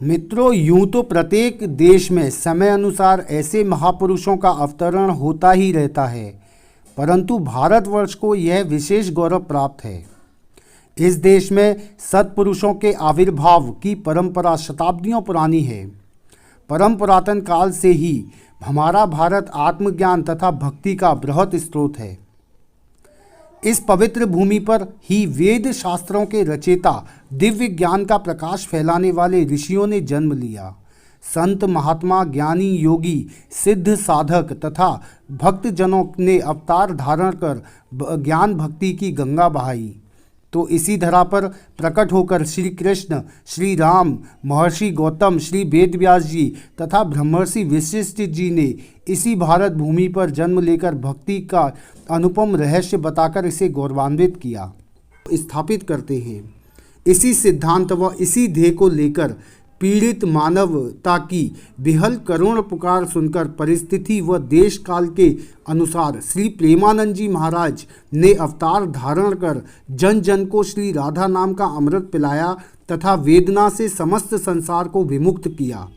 मित्रों, यूं तो प्रत्येक देश में समय अनुसार ऐसे महापुरुषों का अवतरण होता ही रहता है, परंतु भारतवर्ष को यह विशेष गौरव प्राप्त है। इस देश में सत्पुरुषों के आविर्भाव की परंपरा शताब्दियों पुरानी है। परम पुरातन काल से ही हमारा भारत आत्मज्ञान तथा भक्ति का बृहत स्रोत है। इस पवित्र भूमि पर ही वेद शास्त्रों के रचयिता, दिव्य ज्ञान का प्रकाश फैलाने वाले ऋषियों ने जन्म लिया। संत, महात्मा, ज्ञानी, योगी, सिद्ध साधक तथा भक्तजनों ने अवतार धारण कर ज्ञान भक्ति की गंगा बहाई। तो इसी धरा पर प्रकट होकर श्री कृष्ण, श्री राम, महर्षि गौतम, श्री वेद व्यास जी तथा ब्रह्मर्षि वशिष्ठ जी ने इसी भारत भूमि पर जन्म लेकर भक्ति का अनुपम रहस्य बताकर इसे गौरवान्वित किया, स्थापित करते हैं। इसी सिद्धांत व इसी ध्येय को लेकर पीड़ित मानवता की विहल करुण पुकार सुनकर परिस्थिति व देश काल के अनुसार श्री प्रेमानंद जी महाराज ने अवतार धारण कर जन जन को श्री राधा नाम का अमृत पिलाया तथा वेदना से समस्त संसार को विमुक्त किया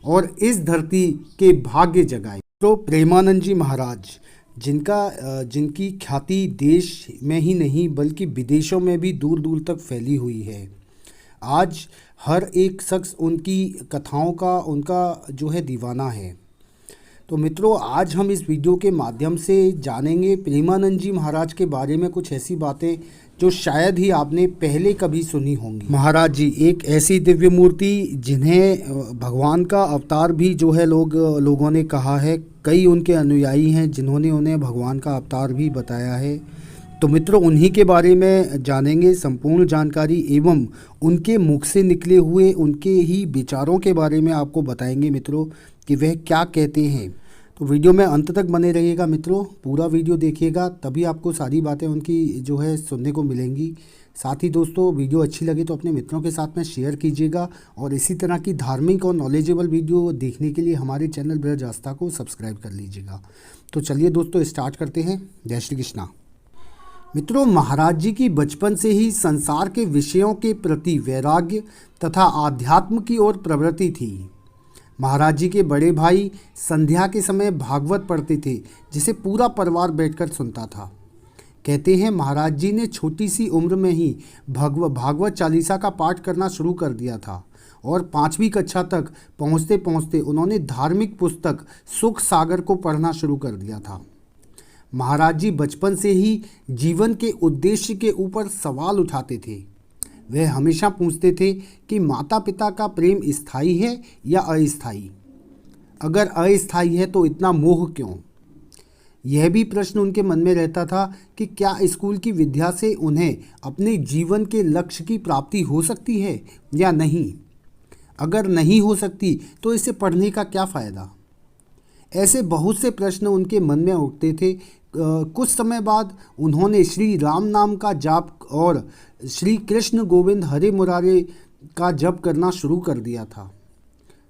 और इस धरती के भाग्य जगाए। तो प्रेमानंद जी महाराज जिनकी ख्याति देश में ही नहीं बल्कि विदेशों में भी दूर दूर तक फैली हुई है। आज हर एक शख्स उनकी कथाओं का उनका जो है दीवाना है। तो मित्रों, आज हम इस वीडियो के माध्यम से जानेंगे प्रेमानंद जी महाराज के बारे में कुछ ऐसी बातें जो शायद ही आपने पहले कभी सुनी होंगी। महाराज जी एक ऐसी दिव्य मूर्ति जिन्हें भगवान का अवतार भी जो है लोगों ने कहा है। कई उनके अनुयायी हैं जिन्होंने उन्हें भगवान का अवतार भी बताया है। तो मित्रों, उन्हीं के बारे में जानेंगे संपूर्ण जानकारी एवं उनके मुख से निकले हुए उनके ही विचारों के बारे में आपको बताएंगे मित्रों कि वह क्या कहते हैं। तो वीडियो में अंत तक बने रहिएगा मित्रों, पूरा वीडियो देखिएगा तभी आपको सारी बातें उनकी जो है सुनने को मिलेंगी। साथ ही दोस्तों, वीडियो अच्छी लगे तो अपने मित्रों के साथ में शेयर कीजिएगा और इसी तरह की धार्मिक और नॉलेजेबल वीडियो देखने के लिए हमारे चैनल ब्रज आस्था को सब्सक्राइब कर लीजिएगा। तो चलिए दोस्तों, स्टार्ट करते हैं। जय श्री कृष्णा। मित्रों, महाराज जी की बचपन से ही संसार के विषयों के प्रति वैराग्य तथा आध्यात्म की ओर प्रवृत्ति थी। महाराज जी के बड़े भाई संध्या के समय भागवत पढ़ते थे, जिसे पूरा परिवार बैठकर सुनता था। कहते हैं महाराज जी ने छोटी सी उम्र में ही भागवत चालीसा का पाठ करना शुरू कर दिया था और 5वीं कक्षा तक पहुँचते पहुँचते उन्होंने धार्मिक पुस्तक सुख सागर को पढ़ना शुरू कर दिया था। महाराज जी बचपन से ही जीवन के उद्देश्य के ऊपर सवाल उठाते थे। वह हमेशा पूछते थे कि माता पिता का प्रेम स्थायी है या अस्थायी? अगर अस्थायी है तो इतना मोह क्यों? यह भी प्रश्न उनके मन में रहता था कि क्या स्कूल की विद्या से उन्हें अपने जीवन के लक्ष्य की प्राप्ति हो सकती है या नहीं? अगर नहीं हो सकती तो इसे पढ़ने का क्या फ़ायदा? ऐसे बहुत से प्रश्न उनके मन में उठते थे। कुछ समय बाद उन्होंने श्री राम नाम का जाप और श्री कृष्ण गोविंद हरे मुरारे का जप करना शुरू कर दिया था।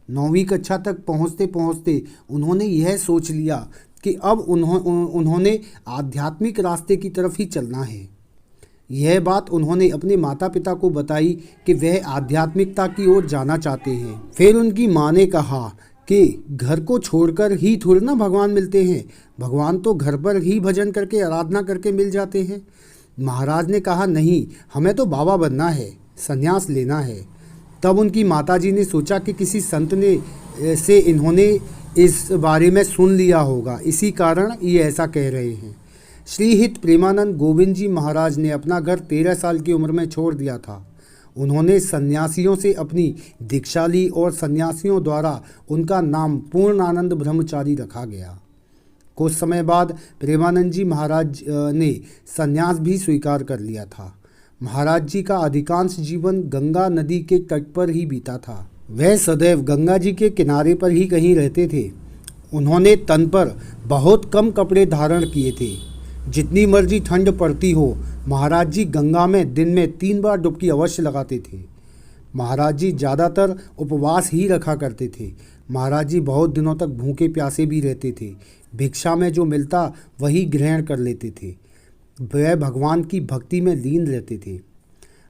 9वीं कक्षा तक पहुँचते पहुँचते उन्होंने यह सोच लिया कि अब उन्होंने आध्यात्मिक रास्ते की तरफ ही चलना है। यह बात उन्होंने अपने माता पिता को बताई कि वह आध्यात्मिकता की ओर जाना चाहते हैं। फिर उनकी माँ ने कहा कि घर को छोड़कर ही थोड़ी ना भगवान मिलते हैं, भगवान तो घर पर ही भजन करके आराधना करके मिल जाते हैं। महाराज ने कहा नहीं, हमें तो बाबा बनना है, संन्यास लेना है। तब उनकी माताजी ने सोचा कि किसी संत से इन्होंने इस बारे में सुन लिया होगा, इसी कारण ये ऐसा कह रहे हैं। श्रीहित प्रेमानंद गोविंद जी महाराज ने अपना घर 13 साल की उम्र में छोड़ दिया था। उन्होंने सन्यासियों से अपनी दीक्षा ली और सन्यासियों द्वारा उनका नाम पूर्णानंद ब्रह्मचारी रखा गया। कुछ समय बाद प्रेमानंद जी महाराज ने सन्यास भी स्वीकार कर लिया था। महाराज जी का अधिकांश जीवन गंगा नदी के तट पर ही बीता था। वह सदैव गंगा जी के किनारे पर ही कहीं रहते थे। उन्होंने तन पर बहुत कम कपड़े धारण किए थे। जितनी मर्जी ठंड पड़ती हो, महाराज जी गंगा में दिन में 3 बार डुबकी अवश्य लगाते थे। महाराज जी ज़्यादातर उपवास ही रखा करते थे। महाराज जी बहुत दिनों तक भूखे प्यासे भी रहते थे। भिक्षा में जो मिलता वही ग्रहण कर लेते थे। वह भगवान की भक्ति में लीन रहते थे।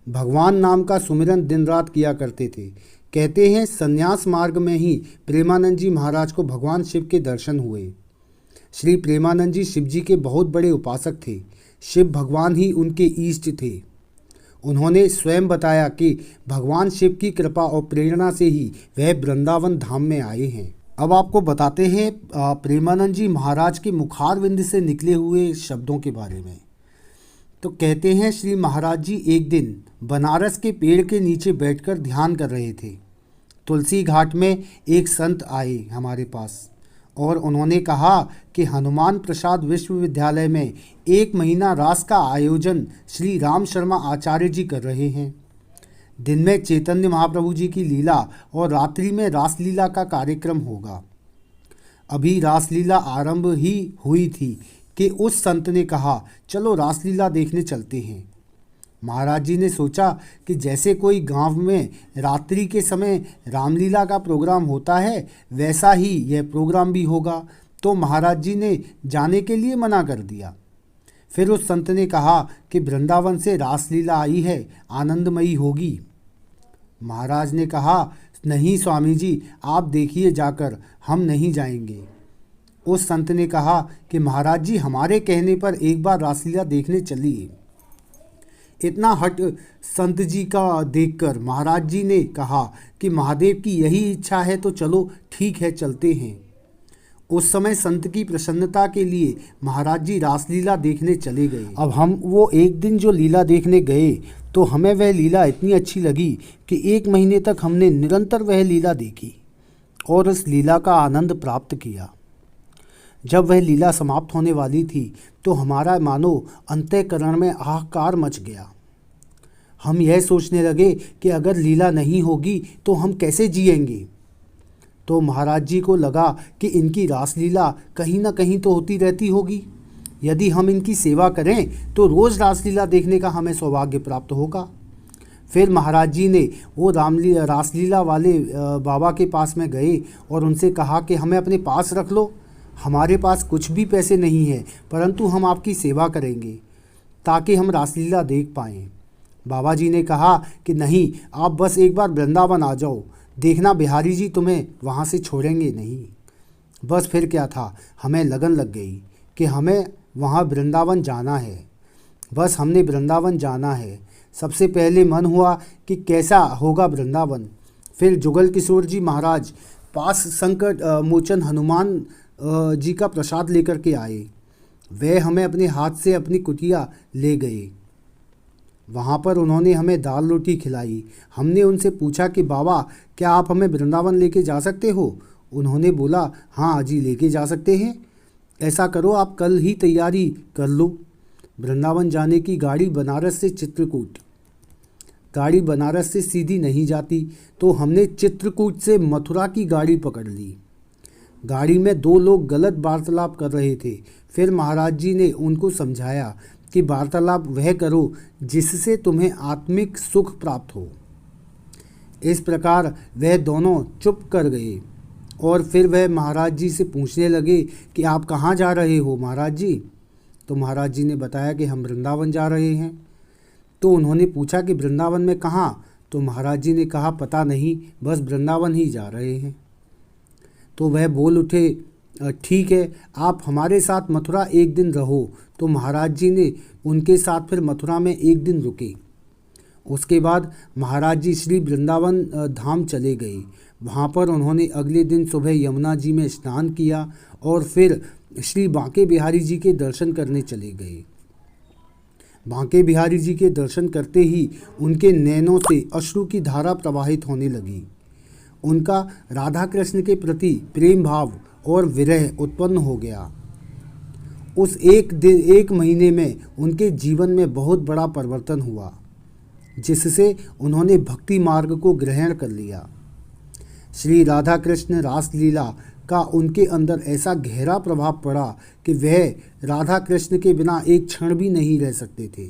भगवान नाम का सुमिरन दिन रात किया करते थे। कहते हैं संन्यास मार्ग में ही प्रेमानंद जी महाराज को भगवान शिव के दर्शन हुए। श्री प्रेमानंद जी शिव जी के बहुत बड़े उपासक थे। शिव भगवान ही उनके इष्ट थे। उन्होंने स्वयं बताया कि भगवान शिव की कृपा और प्रेरणा से ही वह वृंदावन धाम में आए हैं। अब आपको बताते हैं प्रेमानंद जी महाराज के मुखारविंद से निकले हुए शब्दों के बारे में। तो कहते हैं श्री महाराज जी एक दिन बनारस के पेड़ के नीचे बैठकर ध्यान कर रहे थे। तुलसी घाट में एक संत आए हमारे पास और उन्होंने कहा कि हनुमान प्रसाद विश्वविद्यालय में 1 महीना रास का आयोजन श्री राम शर्मा आचार्य जी कर रहे हैं। दिन में चैतन्य महाप्रभु जी की लीला और रात्रि में रासलीला का कार्यक्रम होगा। अभी रासलीला आरंभ ही हुई थी कि उस संत ने कहा चलो रासलीला देखने चलते हैं। महाराज जी ने सोचा कि जैसे कोई गांव में रात्रि के समय रामलीला का प्रोग्राम होता है वैसा ही यह प्रोग्राम भी होगा, तो महाराज जी ने जाने के लिए मना कर दिया। फिर उस संत ने कहा कि वृंदावन से रासलीला आई है, आनंदमयी होगी। महाराज ने कहा नहीं स्वामी जी, आप देखिए जाकर, हम नहीं जाएंगे। उस संत ने कहा कि महाराज जी हमारे कहने पर एक बार रासलीला देखने चलिए। इतना हट संत जी का देखकर महाराज जी ने कहा कि महादेव की यही इच्छा है तो चलो ठीक है चलते हैं। उस समय संत की प्रसन्नता के लिए महाराज जी रासलीला देखने चले गए। अब हम वो एक दिन जो लीला देखने गए तो हमें वह लीला इतनी अच्छी लगी कि 1 महीने तक हमने निरंतर वह लीला देखी और उस लीला का आनंद प्राप्त किया। जब वह लीला समाप्त होने वाली थी तो हमारा मानो अंतःकरण में हाहाकार मच गया। हम यह सोचने लगे कि अगर लीला नहीं होगी तो हम कैसे जिएंगे। तो महाराज जी को लगा कि इनकी रासलीला कहीं ना कहीं तो होती रहती होगी। यदि हम इनकी सेवा करें तो रोज़ रासलीला देखने का हमें सौभाग्य प्राप्त होगा। फिर महाराज जी ने वो रासलीला वाले बाबा के पास में गए और उनसे कहा कि हमें अपने पास रख लो, हमारे पास कुछ भी पैसे नहीं है, परंतु हम आपकी सेवा करेंगे ताकि हम रासलीला देख पाएँ। बाबा जी ने कहा कि नहीं, आप बस एक बार वृंदावन आ जाओ, देखना बिहारी जी तुम्हें वहाँ से छोड़ेंगे नहीं। बस फिर क्या था, हमें लगन लग गई कि हमें वहाँ वृंदावन जाना है। बस हमने वृंदावन जाना है। सबसे पहले मन हुआ कि कैसा होगा वृंदावन। फिर जुगल किशोर जी महाराज पास संकट मोचन हनुमान जी का प्रसाद लेकर के आए। वे हमें अपने हाथ से अपनी कुटिया ले गए। वहाँ पर उन्होंने हमें दाल रोटी खिलाई। हमने उनसे पूछा कि बाबा क्या आप हमें वृंदावन लेके जा सकते हो। उन्होंने बोला हाँ जी लेके जा सकते हैं। ऐसा करो आप कल ही तैयारी कर लो। वृंदावन जाने की गाड़ी बनारस से चित्रकूट, गाड़ी बनारस से सीधी नहीं जाती, तो हमने चित्रकूट से मथुरा की गाड़ी पकड़ ली। गाड़ी में 2 लोग गलत वार्तालाप कर रहे थे। फिर महाराज जी ने उनको समझाया कि वार्तालाप वह करो जिससे तुम्हें आत्मिक सुख प्राप्त हो। इस प्रकार वह दोनों चुप कर गए और फिर वह महाराज जी से पूछने लगे कि आप कहाँ जा रहे हो महाराज जी। तो महाराज जी ने बताया कि हम वृंदावन जा रहे हैं। तो उन्होंने पूछा कि वृंदावन में कहाँ। तो महाराज जी ने कहा पता नहीं, बस वृंदावन ही जा रहे हैं। तो वह बोल उठे ठीक है, आप हमारे साथ मथुरा एक दिन रहो। तो महाराज जी ने उनके साथ फिर मथुरा में एक दिन रुके। उसके बाद महाराज जी श्री वृंदावन धाम चले गए। वहाँ पर उन्होंने अगले दिन सुबह यमुना जी में स्नान किया और फिर श्री बांके बिहारी जी के दर्शन करने चले गए। बांके बिहारी जी के दर्शन करते ही उनके नैनों से अश्रु की धारा प्रवाहित होने लगी। उनका राधा कृष्ण के प्रति प्रेम भाव और विरह उत्पन्न हो गया। उस एक महीने में उनके जीवन में बहुत बड़ा परिवर्तन हुआ, जिससे उन्होंने भक्ति मार्ग को ग्रहण कर लिया। श्री राधा कृष्ण रासलीला का उनके अंदर ऐसा गहरा प्रभाव पड़ा कि वह राधा कृष्ण के बिना एक क्षण भी नहीं रह सकते थे।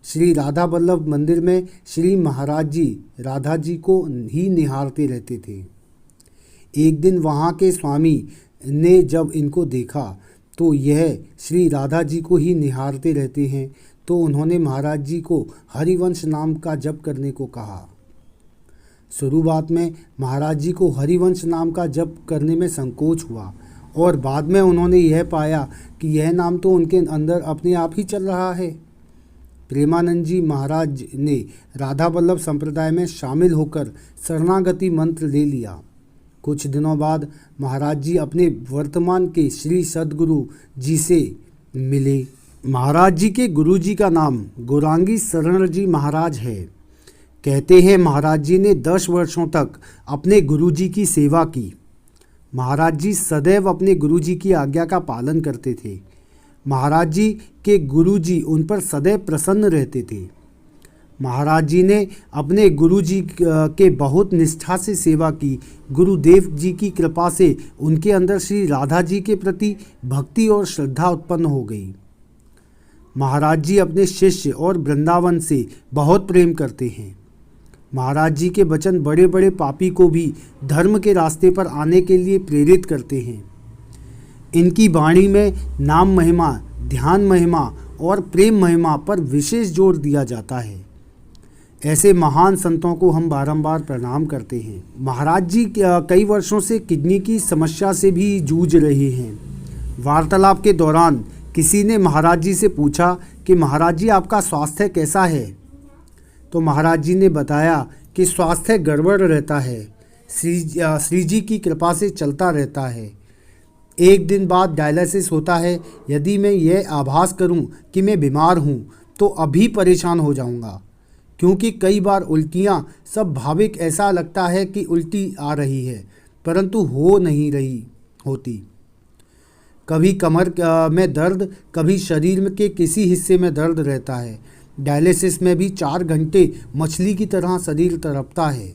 श्री राधा वल्लभ मंदिर में श्री महाराज जी राधा जी को ही निहारते रहते थे। एक दिन वहाँ के स्वामी ने जब इनको देखा तो यह श्री राधा जी को ही निहारते रहते हैं, तो उन्होंने महाराज जी को हरिवंश नाम का जप करने को कहा। शुरुआत में महाराज जी को हरिवंश नाम का जप करने में संकोच हुआ और बाद में उन्होंने यह पाया कि यह नाम तो उनके अंदर अपने आप ही चल रहा है। प्रेमानंद जी महाराज ने राधा वल्लभ संप्रदाय में शामिल होकर शरणागति मंत्र ले लिया। कुछ दिनों बाद महाराज जी अपने वर्तमान के श्री सद्गुरु जी से मिले। महाराज जी के गुरु जी का नाम गौरांगी शरण जी महाराज है। कहते हैं महाराज जी ने 10 वर्षों तक अपने गुरु जी की सेवा की। महाराज जी सदैव अपने गुरु जी की आज्ञा का पालन करते थे। महाराज जी के गुरु जी उन पर सदैव प्रसन्न रहते थे। महाराज जी ने अपने गुरु जी के बहुत निष्ठा से सेवा की। गुरुदेव जी की कृपा से उनके अंदर श्री राधा जी के प्रति भक्ति और श्रद्धा उत्पन्न हो गई। महाराज जी अपने शिष्य और वृंदावन से बहुत प्रेम करते हैं। महाराज जी के वचन बड़े बड़े पापी को भी धर्म के रास्ते पर आने के लिए प्रेरित करते हैं। इनकी वाणी में नाम महिमा, ध्यान महिमा और प्रेम महिमा पर विशेष जोर दिया जाता है। ऐसे महान संतों को हम बारंबार प्रणाम करते हैं। महाराज जी कई वर्षों से किडनी की समस्या से भी जूझ रहे हैं। वार्तालाप के दौरान किसी ने महाराज जी से पूछा कि महाराज जी आपका स्वास्थ्य कैसा है? तो महाराज जी ने बताया कि स्वास्थ्य गड़बड़ रहता है, श्री जी की कृपा से चलता रहता है। एक दिन बाद डायलिसिस होता है। यदि मैं यह आभास करूं कि मैं बीमार हूं तो अभी परेशान हो जाऊंगा, क्योंकि कई बार उल्टियां सब भाविक ऐसा लगता है कि उल्टी आ रही है परंतु हो नहीं रही होती। कभी कमर में दर्द, कभी शरीर के किसी हिस्से में दर्द रहता है। डायलिसिस में भी 4 घंटे मछली की तरह शरीर तड़पता है।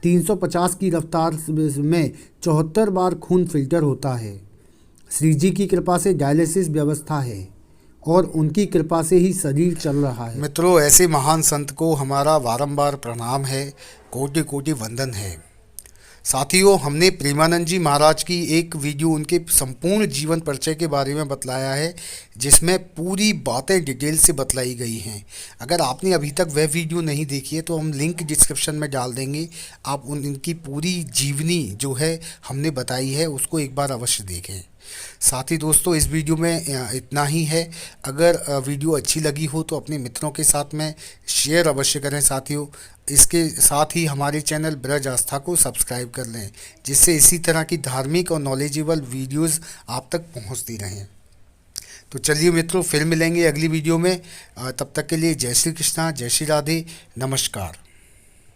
350 की रफ्तार में 74 बार खून फिल्टर होता है। श्री जी की कृपा से डायलिसिस व्यवस्था है और उनकी कृपा से ही शरीर चल रहा है। मित्रों, ऐसे महान संत को हमारा बारंबार प्रणाम है, कोटि कोटि वंदन है। साथियों, हमने प्रेमानंद जी महाराज की एक वीडियो उनके संपूर्ण जीवन परिचय के बारे में बतलाया है, जिसमें पूरी बातें डिटेल से बतलाई गई हैं। अगर आपने अभी तक वह वीडियो नहीं देखी है तो हम लिंक डिस्क्रिप्शन में डाल देंगे। आप उनकी पूरी जीवनी जो है हमने बताई है उसको एक बार अवश्य देखें। साथ ही दोस्तों, इस वीडियो में इतना ही है। अगर वीडियो अच्छी लगी हो तो अपने मित्रों के साथ में शेयर अवश्य करें। साथियों, इसके साथ ही हमारे चैनल ब्रज आस्था को सब्सक्राइब कर लें, जिससे इसी तरह की धार्मिक और नॉलेजेबल वीडियोस आप तक पहुंचती रहें। तो चलिए मित्रों, फिर मिलेंगे अगली वीडियो में। तब तक के लिए जय श्री कृष्णा, जय श्री राधे, नमस्कार।